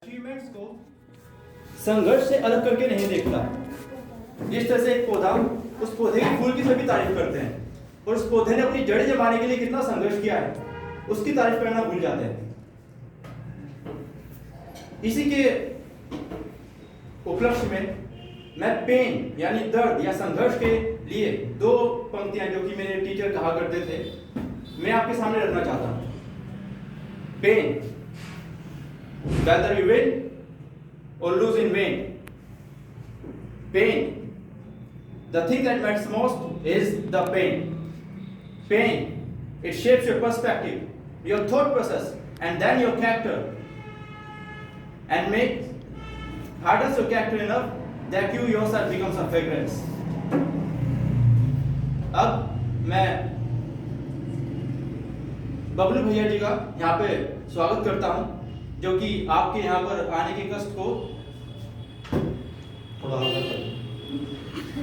Achievements को संघर्ष से अलग करके नहीं देखता। जिस तरह से एक पौधा उस पौधे के फूल की सभी तारीफ करते हैं और उस पौधे ने अपनी जड़ें जमाने के लिए कितना संघर्ष किया है उसकी तारीफ करना भूल जाते हैं। इसी के उपलक्ष्य में मैं पेन यानी दर्द या संघर्ष के लिए दो पंक्तियां जो कि मेरे टीचर कहा करते थे मैं आपके सामने रखना चाहता हूं। Pen, whether you win or lose in vain. Pain. The thing that matters most is the pain. Pain. It shapes your perspective, your thought process, and then your character. And makes hardens your character enough that you yourself becomes a fragrance. अब मैं बबलू भैया जी का यहाँ पे स्वागत करता हूँ जो कि आपके यहाँ पर आने के कष्ट को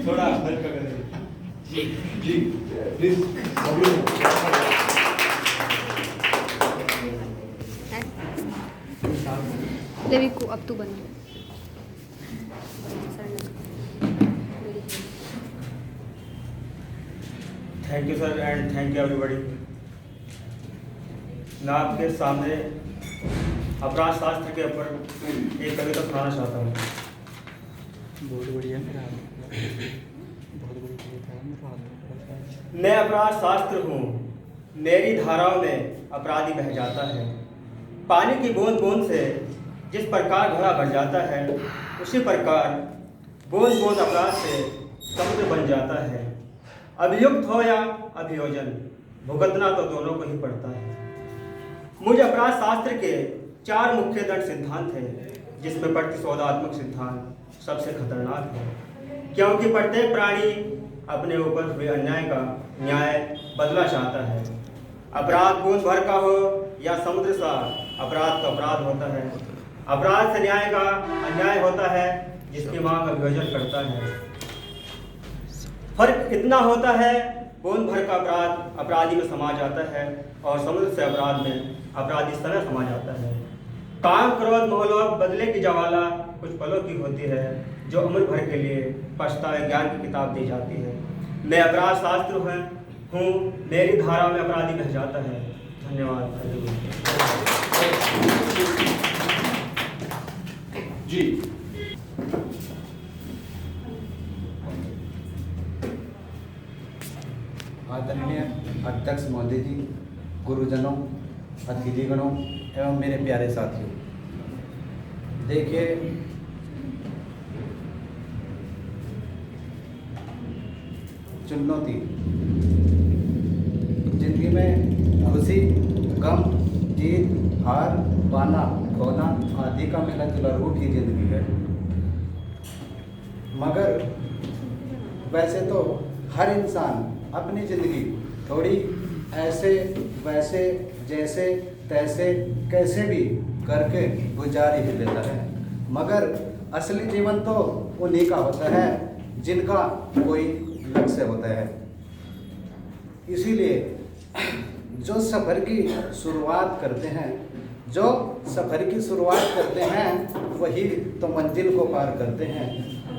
थोड़ा हल्का करें। जी प्लीज। लेवी को अब तू बना। Thank you sir and thank you everybody. मैं आपके सामने अपराध शास्त्र के ऊपर एक कविता सुनाना चाहता हूँ। बहुत बढ़िया बहुत बढ़िया। मैं अपराध शास्त्र हूँ, मेरी धाराओं में अपराधी बह जाता है। पानी की बूंद बूंद से जिस प्रकार घड़ा भर जाता है उसी प्रकार बूंद बूंद अपराध से समुद्र बन जाता है। अभियुक्त हो या अभियोजन भुगतना तो दोनों को ही पड़ता है। मुझे अपराध शास्त्र के 4 मुख्य दंड सिद्धांत हैं जिसमें प्रतिशोधात्मक सिद्धांत सबसे खतरनाक है, क्योंकि प्रत्येक प्राणी अपने ऊपर हुए अन्याय का न्याय बदला चाहता है। अपराध बूंद भर का हो या समुद्र सा, अपराध का अपराध होता है। अपराध से न्याय का अन्याय होता है जिसकी मांग अभियोजन करता है। फर्क इतना होता है, बूंद भर का अपराध अपराधी में समा जाता है और समुद्र से अपराध में अपराधी समय समा जाता है। काम क्रोध मोहलोभ बदले की जवाला कुछ पलों की होती है जो उम्र भर के लिए पछताए ज्ञान की किताब दी जाती है। मैं अपराध शास्त्र हूँ, मेरी धारा में अपराधी बह जाता है। धन्यवाद जी। आदरणीय अध्यक्ष महोदय जी, गुरुजनों, अतिथिगणों एवं मेरे प्यारे साथियों, देखिए चुनौती जिंदगी में खुशी, गम, जीत, हार, पाना, खोना आदि का मिला जुला रूप ही जिंदगी है। मगर वैसे तो हर इंसान अपनी ज़िंदगी थोड़ी ऐसे वैसे जैसे तैसे कैसे भी करके गुजार ही लेता है, मगर असली जीवन तो उन्हीं का होता है जिनका कोई लक्ष्य होता है। इसीलिए जो सफ़र की शुरुआत करते हैं वही तो मंजिल को पार करते हैं।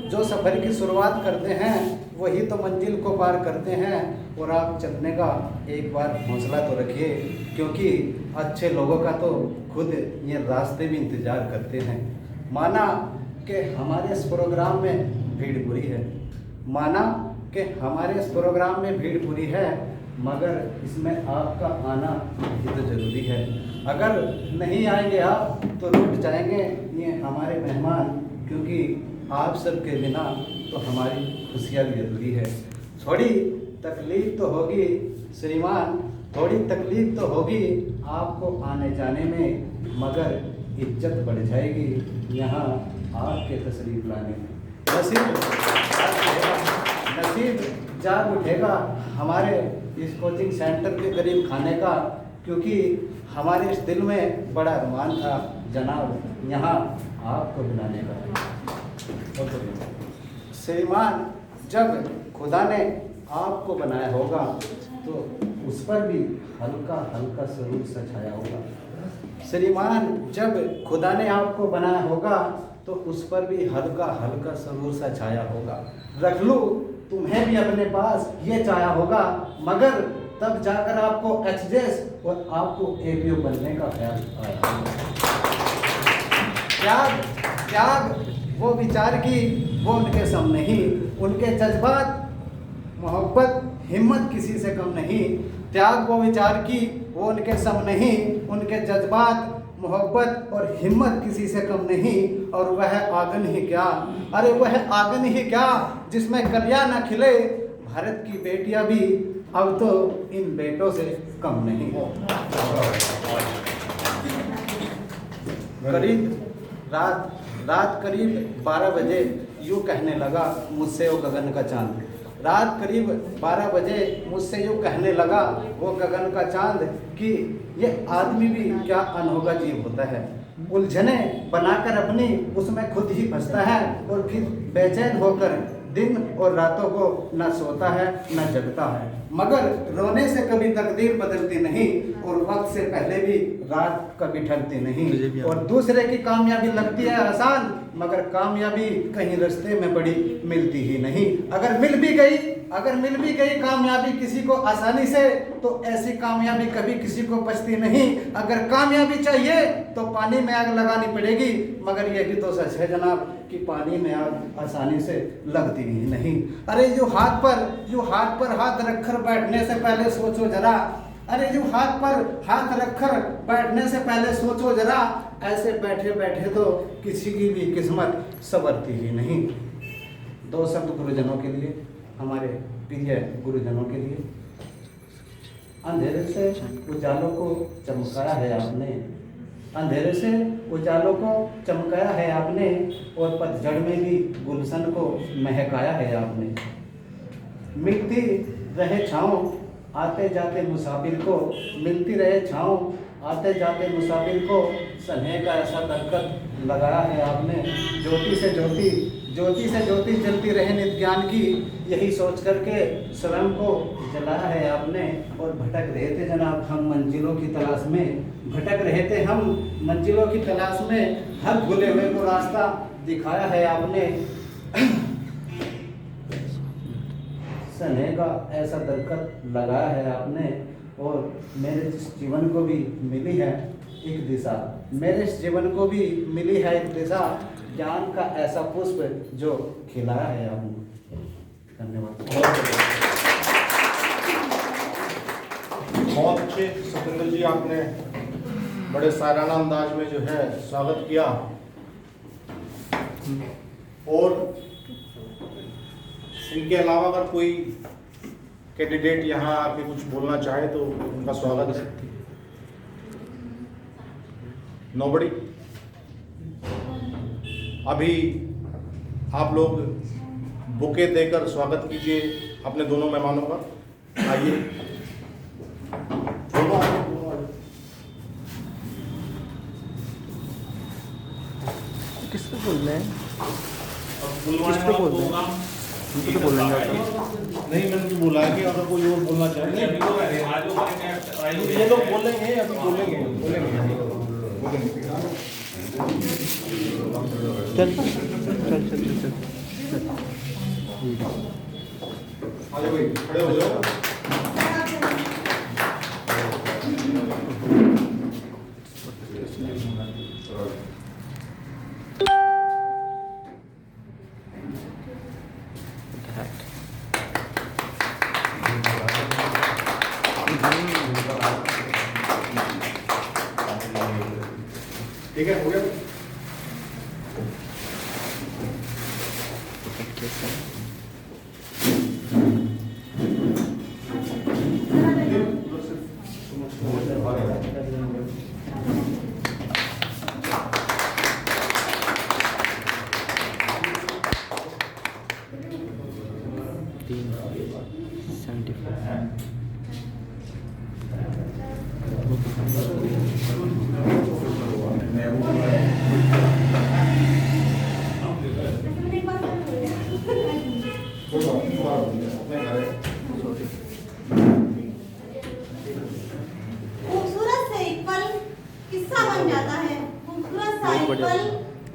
जो सफ़र की शुरुआत करते हैं वही तो मंजिल को पार करते हैं। और आप चलने का एक बार हौसला तो रखिए, क्योंकि अच्छे लोगों का तो खुद ये रास्ते भी इंतज़ार करते हैं। माना कि हमारे इस प्रोग्राम में भीड़ पूरी है, मगर इसमें आपका आना भी तो ज़रूरी है। अगर नहीं आएंगे आप तो लौट जाएंगे ये हमारे मेहमान, क्योंकि आप सबके बिना तो हमारी खुशियाँ भी अधूरी है। थोड़ी तकलीफ तो होगी श्रीमान, थोड़ी तकलीफ तो होगी आपको आने जाने में, मगर इज्जत बढ़ जाएगी यहाँ आपके तशरीफ लाने में। नसीब जाग उठेगा हमारे इस कोचिंग सेंटर के करीब खाने का, क्योंकि हमारे इस दिल में बड़ा अरमान था जनाब यहाँ आपको बुलाने का। श्रीमान, जब खुदा ने आपको बनाया होगा तो उस पर भी हल्का हल्का स्वरूप सा छाया होगा। श्रीमान, जब खुदा ने आपको बनाया होगा तो उस पर भी हल्का हल्का सरूर सा छाया होगा। रख लो, तुम्हें भी अपने पास ये छाया होगा, मगर तब जाकर आपको एचजेस और आपको एपीओ बनने का ख्याल आया। त्याग त्याग वो विचार की वो उनके सम नहीं, उनके जज्बात मोहब्बत हिम्मत किसी से कम नहीं। त्याग वो विचार की वो उनके सम नहीं, उनके जज्बात मोहब्बत और हिम्मत किसी से कम नहीं। और वह आंगन ही क्या, अरे वह आंगन ही क्या जिसमें कलियां न खिले। भारत की बेटियां भी अब तो इन बेटों से कम नहीं। करीब रात करीब 12 बजे यूँ कहने लगा मुझसे वो गगन का चांद। रात करीब 12 बजे मुझसे यूँ कहने लगा वो गगन का चांद कि ये आदमी भी क्या अनहोगा जीव होता है। उलझने बनाकर अपनी उसमें खुद ही फंसता है और फिर बेचैन होकर दिन और रातों को न सोता है न जगता है। मगर रोने से कभी तकदीर बदलती नहीं और वक्त से पहले भी रात कभी ढलती नहीं। और दूसरे की कामयाबी लगती है आसान, मगर कामयाबी कहीं रास्ते में बड़ी मिलती ही नहीं। अगर मिल भी गई कामयाबी किसी को आसानी से, तो ऐसी कामयाबी कभी किसी को बचती नहीं। अगर कामयाबी चाहिए तो पानी में आग लगानी पड़ेगी, मगर यह भी तो सच है जनाब कि पानी में आग आसानी से लगती ही नहीं। अरे यूँ हाथ पर हाथ रखकर बैठने से पहले सोचो जरा। अरे यूँ हाथ पर हाथ रखकर बैठने से पहले सोचो जरा। ऐसे बैठे बैठे तो किसी की भी किस्मत संवरती ही नहीं। 2 शब्द गुरुजनों के लिए, हमारे प्रिय गुरुजनों के लिए। अंधेरे से उजालों को चमकाया है आपने, अंधेरे से उजालों को चमकाया है आपने, और पतझड़ में भी गुलशन को महकाया है आपने। मिलती रहे छाँव आते जाते मुसाफिर को, मिलती रहे छाँव आते जाते मुसाफिर को, स्नेह का ऐसा दरकत लगाया है आपने। ज्योति से ज्योति जलती रहे नित्य ज्ञान की, यही सोच करके स्वयं को जलाया है आपने। और भटक रहे थे जनाब हम मंजिलों की तलाश में, भटक रहे थे हम मंजिलों की तलाश में, हर भूले हुए को रास्ता दिखाया है आपने। स्नेह का ऐसा दरकत लगाया है आपने। और मेरे जीवन को भी मिली है एक दिशा, मेरे जीवन को भी मिली है एक दिशा, ज्ञान का ऐसा पुष्प जो खिलाया है आपने। धन्यवाद। बहुत अच्छे सतेंद्र जी, आपने बड़े साराना अंदाज में जो है स्वागत किया। और इनके अलावा अगर कोई कैंडिडेट यहाँ आके कुछ बोलना चाहे तो उनका स्वागत है। नोबडी। अभी आप लोग बुके देकर स्वागत कीजिए अपने दोनों मेहमानों का। आइए किस पे बोल रहे हैं? किस पे बोल रहे हैं? उनको तो बोलना है। नहीं, मैंने तो बोला है कि अगर कोई और बोलना चाहे। ये लोग बोलेंगे, अभी बोलेंगे। चल चल चल चल आ जाओ भाई, खड़े हो जाओ। ठीक है, हो गया।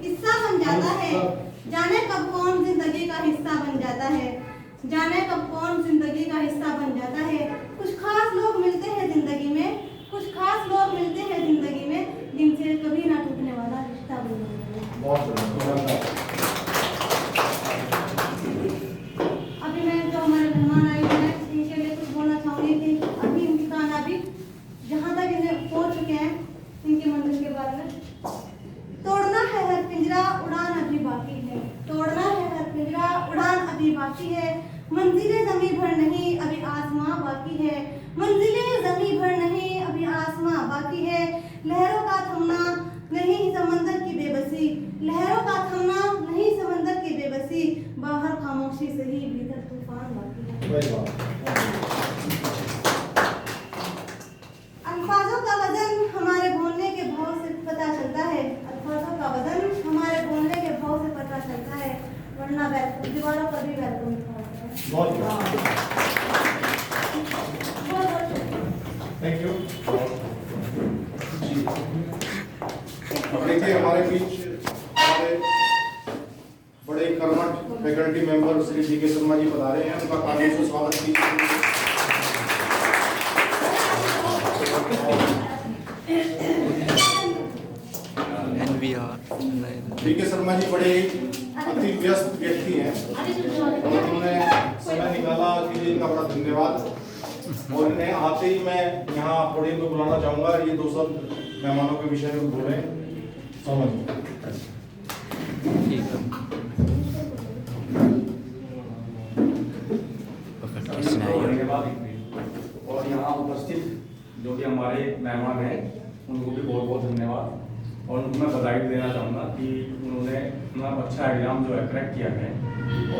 किस्सा बन जाता है। जाने कब कौन जिंदगी का हिस्सा बन जाता है, जाने कब कौन जिंदगी का हिस्सा बन जाता है। कुछ खास लोग मिलते हैं जिंदगी में, कुछ खास लोग मिलते हैं जिंदगी में, जिनसे कभी ना टूटने वाला रिश्ता बन जाता है। अभी मैं जो हमारे मेहमान आए हैं इनके लिए कुछ बोलना चाहूँगी कि अभी इनकी कामयाबी जहाँ तक इन्हें पहुँच चुके हैं इनकी मंजिल के बारे में। तोड़ना है हर पिंजरा उड़ान अभी बाकी है, तोड़ना है हर पिंजरा उड़ान अभी बाकी है। मंजिलें ज़मीं भर नहीं अभी आसमां बाकी है, मंजिलें ज़मीं भर नहीं अभी आसमां बाकी है। लहरों का थमना नहीं समंदर की बेबसी, लहरों का थमना नहीं समंदर की बेबसी। बाहर खामोशी से ही भीतर तूफान बाकी है। अल्फाजों का वजन हमारे बोलने के भाव से पता चलता है, अल्फाजों का वजन हमारे बोलने के भाव से पता चलता है, वरना दीवारों पर भी वेलकम लिखा होता है। Thank you. अब देखिए हमारे बीच हमारे बड़े कर्मठ फैकल्टी मेंबर श्री डी.के. शर्मा जी पधारे हैं, उनका तालियों से स्वागत कीजिए। डी.के. शर्मा जी बड़े अति व्यस्त व्यक्ति हैं और उन्होंने समय निकाला के लिए इनका बड़ा धन्यवाद। और इन्हें आते ही मैं यहाँ पोडियम पे बुलाना चाहूँगा, ये दो शब्द मेहमानों के विषय में बोले। समझ और यहाँ उपस्थित जो कि हमारे मेहमान हैं उनको भी बहुत बहुत धन्यवाद। और उनको मैं बधाई देना चाहूँगा कि उन्होंने इतना अच्छा एग्जाम जो है क्रैक किया है।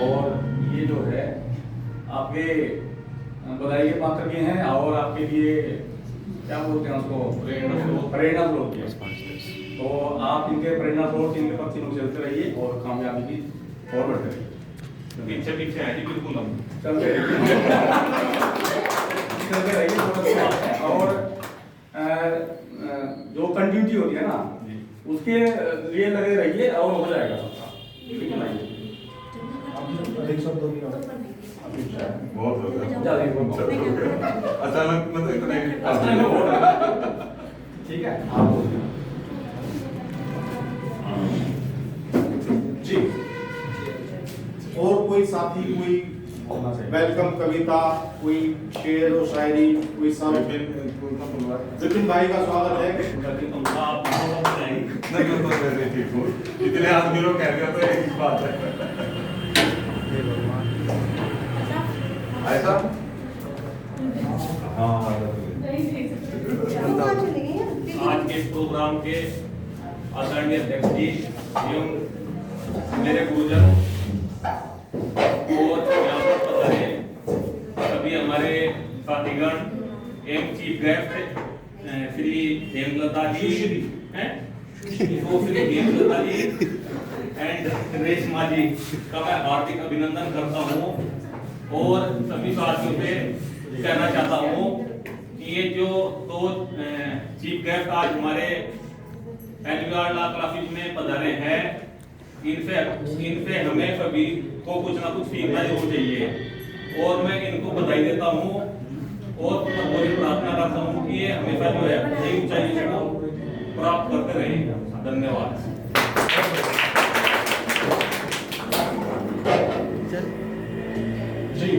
और ये जो है आपके बधाई के पात्र भी हैं और आपके लिए क्या बोलते हैं उसको, प्रेरणा स्रोत है। तो आप इनके प्रेरणा स्रोत इनके पक्ष में चलते रहिए और कामयाबी की और बढ़ते रहिए। पीछे पीछे है जी बिल्कुल हम चलते रहिए चलते रहिए। और जो कंटिन्यूटी होती है ना उसके लिए लगे रहिए और हो जाएगा सबका। ठीक है भाई, बहुत अचानक ठीक है आप जी। और कोई साथी, कोई वेलकम कविता, कोई शेर और शायरी, कोई सब विपिन भाई का स्वागत है। इतने आदमी लोग कह रहे तो एक बात है ऐसा। हाँ आज के प्रोग्राम के आदरणीय अध्यक्ष जी एवं मेरे गुरुजन और यहाँ पर पधारे सभी हमारे साथीगण एवं चीफ गेस्ट श्री हेमलता जी हैं, श्री हेमलता जी एंड रेशमा जी का मैं हार्दिक अभिनंदन करता हूँ। और सभी साथियों से कहना चाहता हूँ कि ये जो दो चीफ गेस्ट आज हमारे एलवीआर लॉ क्लासेस में पधारे हैं, इनसे हमें सभी को कुछ ना कुछ सीखना जरूर चाहिए। और मैं इनको बधाई देता हूँ और प्रार्थना करता हूँ कि ये हमेशा जो है नई ऊंचाई को प्राप्त करते रहेंगे। धन्यवाद। जी,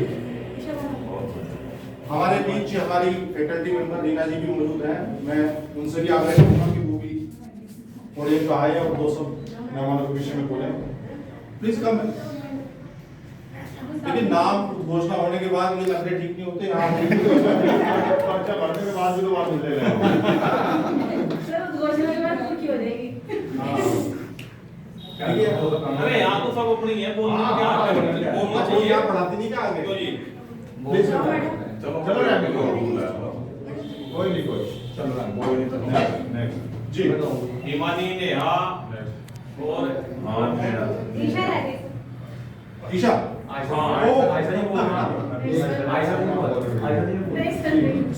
हमारे बीच हमारी फैकल्टी मेंबर रीना जी भी मौजूद हैं। मैं उनसे भी आग्रह करूँगा कि वो भी पोडियम पे आए और दो सब मेहमानों के विषय में बोले। Please come. लेकिन नाम घोषणा होने के बाद ये लग रहे ठीक नहीं होते। पर्चा भरने के बाद भी तो बात मिलते अरे यहाँ तो सब अपनी है, बोलना क्या पढ़ाती नहीं क्या आगे। चलो कोई नहीं चलो जी। हिमानी नेहा और ईशा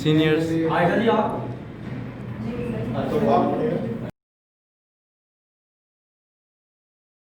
सीनियर्स तो आप